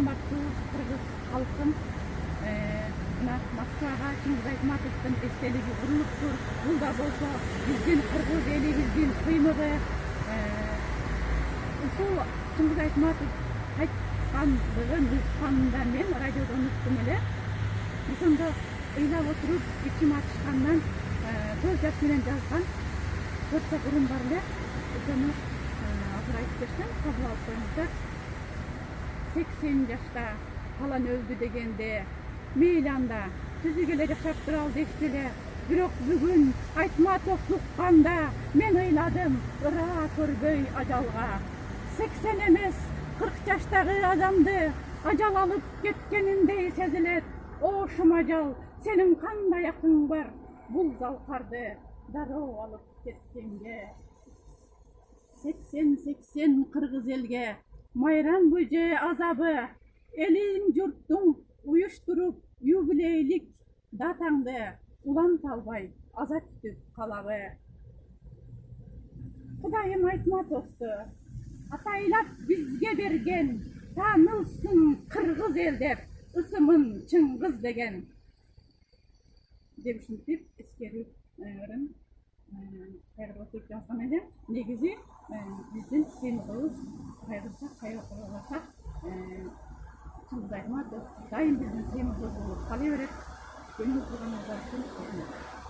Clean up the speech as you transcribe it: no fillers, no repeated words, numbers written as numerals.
кымбаттуу кыргыз халкым, мына Москвага Чыңгыз Айтматовдун эстелиги курулуптур. Бул да болсо биздин кыргыз элибиздин сыймыгы. Ушул Чыңгыз Айтматов айткандыгын укканда мен радиодон уктум эле. Ошондо ыйлап отуруп ичим ачышкандан көз жаш менен жазган 4 саат урун бар эле. Ошону азыр айтып берсем, кабыл алып коюңуздар. 80 жашта фалан öldü дегенде мейли анда түзүк эле жашап туралы дешти эле. Бирок бүгүн Айтматовду укканда мен ыйладым, ыра көрбөй ажалга. 80 эмес 40 жаштагы адамды ажал алып кеткениндей сезилет. О шумажал, сенин кандай акың бар бул залкарды дароо алып кеткенге. 80 кыргыз элге майрам бүже азабы, элин журттуң уюштуруп юбилейлик датаңды уланта албай аза күтүп калабы. Кудайым Айтматовду атайлап бизге берген, таанылсын кыргыз эл деп, ысымын Чыңгыз деген деп ушинтип эскерүүрүн кайрылып отуруп жазган элем. Негизи биздин сыймыгыбыз кайрылса кайрылбаса Чыңгыз Айтматов дайым биздин сыймыгыбыз болуп кала берет. Көңүл бурганыңыздар үчүн рахмат.